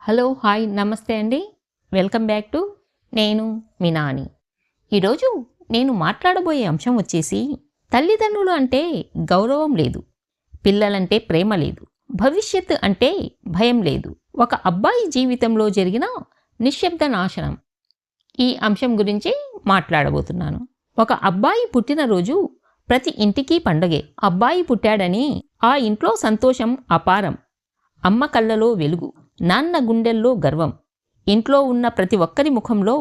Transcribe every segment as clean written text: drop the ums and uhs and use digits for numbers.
Hello hi నమస్తే అండి. Welcome back to నేను మీ నాని. ఈరోజు నేను మాట్లాడబోయే అంశం వచ్చేసి తల్లిదండ్రులు అంటే గౌరవం లేదు, పిల్లలంటే ప్రేమ లేదు, భవిష్యత్తు అంటే భయం లేదు, ఒక అబ్బాయి జీవితంలో జరిగిన నిశ్శబ్ద నాశనం. ఈ అంశం గురించి మాట్లాడబోతున్నాను. ఒక అబ్బాయి పుట్టినరోజు ప్రతి ఇంటికి పండగే. అబ్బాయి పుట్టాడని ఆ ఇంట్లో సంతోషం అపారం. అమ్మ కళ్ళలో వెలుగు, నాన్న గుండెల్లో గర్వం, ఇంట్లో ఉన్న ప్రతి ఒక్కరి ముఖంలో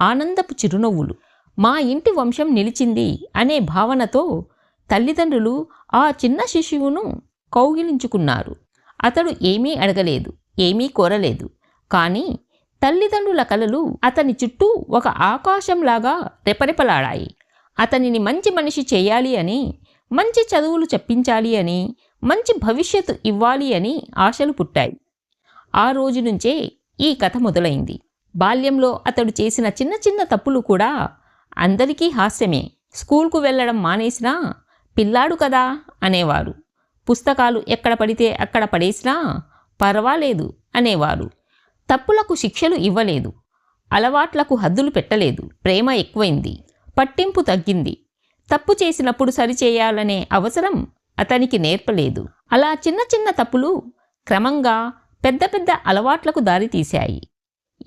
ఆనందపు చిరునవ్వులు. మా ఇంటి వంశం నిలిచింది అనే భావనతో తల్లిదండ్రులు ఆ చిన్న శిశువును కౌగిలించుకున్నారు. అతడు ఏమీ అడగలేదు, ఏమీ కోరలేదు. కానీ తల్లిదండ్రుల కలలు అతని చుట్టూ ఒక ఆకాశంలాగా రెపరెపలాడాయి. అతనిని మంచి మనిషి చేయాలి అని, మంచి చదువులు చెప్పించాలి అని, మంచి భవిష్యత్తు ఇవ్వాలి అని ఆశలు పుట్టాయి. ఆ రోజు నుంచే ఈ కథ మొదలైంది. బాల్యంలో అతడు చేసిన చిన్న చిన్న తప్పులు కూడా అందరికీ హాస్యమే. స్కూల్కు వెళ్ళడం మానేసినా పిల్లాడు కదా అనేవారు. పుస్తకాలు ఎక్కడ పడితే అక్కడ పడేసినా పర్వాలేదు అనేవారు. తప్పులకు శిక్షలు ఇవ్వలేదు, అలవాట్లకు హద్దులు పెట్టలేదు. ప్రేమ ఎక్కువైంది, పట్టింపు తగ్గింది. తప్పు చేసినప్పుడు సరిచేయాలనే అవసరం అతనికి నేర్పలేదు. అలా చిన్న చిన్న తప్పులు క్రమంగా పెద్ద పెద్ద అలవాట్లకు దారితీశాయి.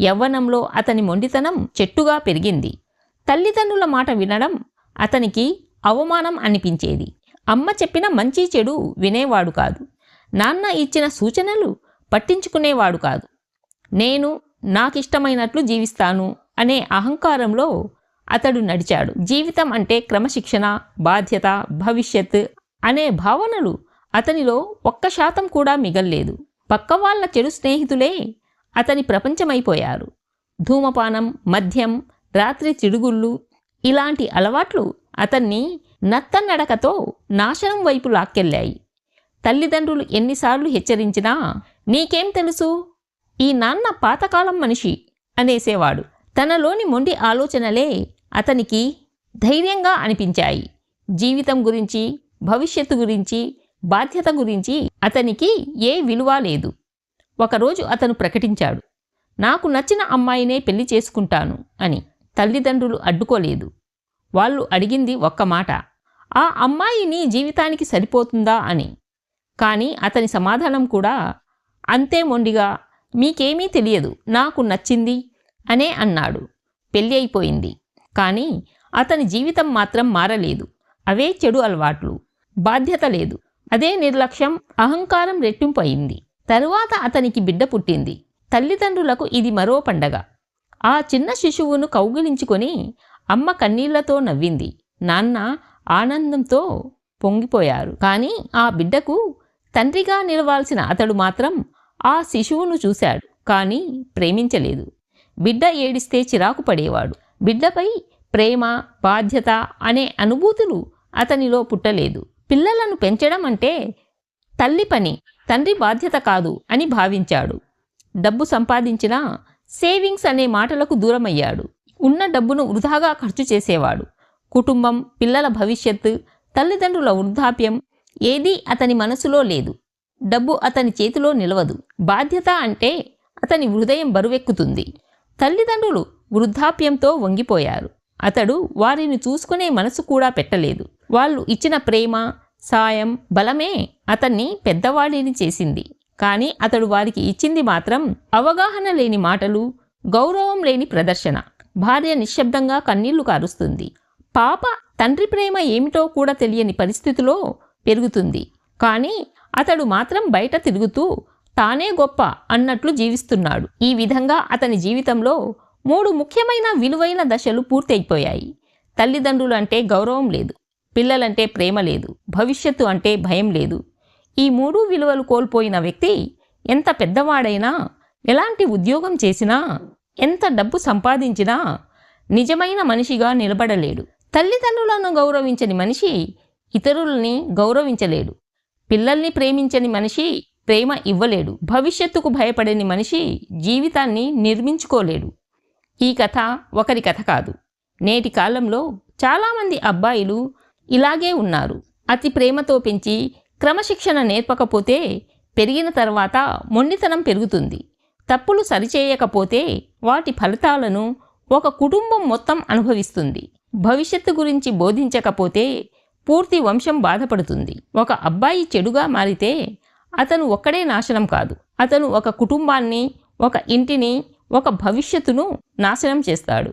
యవ్వనంలో అతని మొండితనం చెట్టుగా పెరిగింది. తల్లిదండ్రుల మాట వినడం అతనికి అవమానం అనిపించేది. అమ్మ చెప్పిన మంచి చెడు వినేవాడు కాదు. నాన్న ఇచ్చిన సూచనలు పట్టించుకునేవాడు కాదు. నేను నాకిష్టమైనట్లు జీవిస్తాను అనే అహంకారంలో అతడు నడిచాడు. జీవితం అంటే క్రమశిక్షణ, బాధ్యత, భవిష్యత్ అనే భావనలు అతనిలో 1% కూడా మిగల్లేదు. పక్కవాళ్ల చెడు స్నేహితులే అతని ప్రపంచమైపోయారు. ధూమపానం, మద్యం, రాత్రి చిడుగుళ్ళు ఇలాంటి అలవాట్లు అతన్ని నత్తనడకతో నాశనం వైపు లాక్కెళ్ళాయి. తల్లిదండ్రులు ఎన్నిసార్లు హెచ్చరించినా నీకేం తెలుసు, ఈ నాన్న పాతకాలం మనిషి అనేసేవాడు. తనలోని మొండి ఆలోచనలే అతనికి ధైర్యంగా అనిపించాయి. జీవితం గురించి, భవిష్యత్తు గురించి, బాధ్యత గురించి అతనికి ఏ విలువ లేదు. ఒకరోజు అతను ప్రకటించాడు, నాకు నచ్చిన అమ్మాయినే పెళ్లి చేసుకుంటాను అని. తల్లిదండ్రులు అడ్డుకోలేదు. వాళ్ళు అడిగింది ఒక్క మాట, ఆ అమ్మాయి నీ జీవితానికి సరిపోతుందా అని. కానీ అతని సమాధానం కూడా అంతే మొండిగా, మీకేమీ తెలియదు, నాకు నచ్చింది అనే అన్నాడు. పెళ్ళి అయిపోయింది. కానీ అతని జీవితం మాత్రం మారలేదు. అవే చెడు అలవాట్లు, బాధ్యత లేదు. అదే నిర్లక్ష్యం, అహంకారం రెట్టింపు అయింది. తరువాత అతనికి బిడ్డ పుట్టింది. తల్లిదండ్రులకు ఇది మరో పండగ. ఆ చిన్న శిశువును కౌగిలించుకొని అమ్మ కన్నీళ్లతో నవ్వింది. నాన్న ఆనందంతో పొంగిపోయారు. కానీ ఆ బిడ్డకు తండ్రిగా నిలవాల్సిన అతడు మాత్రం ఆ శిశువును చూశాడు, కానీ ప్రేమించలేదు. బిడ్డ ఏడిస్తే చిరాకు పడేవాడు. బిడ్డపై ప్రేమ, బాధ్యత అనే అనుభూతులు అతనిలో పుట్టలేదు. పిల్లలను పెంచడం అంటే తల్లి పని, తండ్రి బాధ్యత కాదు అని భావించాడు. డబ్బు సంపాదించినా సేవింగ్స్ అనే మాటలకు దూరమయ్యాడు. ఉన్న డబ్బును వృధాగా ఖర్చు చేసేవాడు. కుటుంబం, పిల్లల భవిష్యత్తు, తల్లిదండ్రుల వృద్ధాప్యం ఏదీ అతని మనసులో లేదు. డబ్బు అతని చేతిలో నిలవదు. బాధ్యత అంటే అతని హృదయం బరువెక్కుతుంది. తల్లిదండ్రులు వృద్ధాప్యంతో వంగిపోయారు. అతడు వారిని చూసుకునే మనసు కూడా పెట్టలేదు. వాళ్ళు ఇచ్చిన ప్రేమ, సాయం, బలమే అతన్ని పెద్దవాడిని చేసింది. కానీ అతడు వారికి ఇచ్చింది మాత్రం అవగాహన లేని మాటలు, గౌరవం లేని ప్రదర్శన. భార్య నిశ్శబ్దంగా కన్నీళ్లు కారుస్తుంది. పాప తండ్రి ప్రేమ ఏమిటో కూడా తెలియని పరిస్థితిలో పెరుగుతుంది. కానీ అతడు మాత్రం బయట తిరుగుతూ తానే గొప్ప అన్నట్లు జీవిస్తున్నాడు. ఈ విధంగా అతని జీవితంలో 3 ముఖ్యమైన విలువైన దశలు పూర్తయిపోయాయి. తల్లిదండ్రులు అంటే గౌరవం లేదు, పిల్లలంటే ప్రేమ లేదు, భవిష్యత్తు అంటే భయం లేదు. ఈ 3 విలువలు కోల్పోయిన వ్యక్తి ఎంత పెద్దవాడైనా, ఎలాంటి ఉద్యోగం చేసినా, ఎంత డబ్బు సంపాదించినా నిజమైన మనిషిగా నిలబడలేడు. తల్లిదండ్రులను గౌరవించని మనిషి ఇతరులని గౌరవించలేడు. పిల్లల్ని ప్రేమించని మనిషి ప్రేమ ఇవ్వలేడు. భవిష్యత్తుకు భయపడని మనిషి జీవితాన్ని నిర్మించుకోలేడు. ఈ కథ ఒకరి కథ కాదు. నేటి కాలంలో చాలామంది అబ్బాయిలు ఇలాగే ఉన్నారు. అతి ప్రేమతో పెంచి క్రమశిక్షణ నేర్పకపోతే పెరిగిన తర్వాత మొండితనం పెరుగుతుంది. తప్పులు సరిచేయకపోతే వాటి ఫలితాలను ఒక కుటుంబం మొత్తం అనుభవిస్తుంది. భవిష్యత్తు గురించి బోధించకపోతే పూర్తి వంశం బాధపడుతుంది. ఒక అబ్బాయి చెడుగా మారితే అతను ఒక్కడే నాశనం కాదు, అతను ఒక కుటుంబాన్ని, ఒక ఇంటిని, ఒక భవిష్యత్తును నాశనం చేస్తాడు.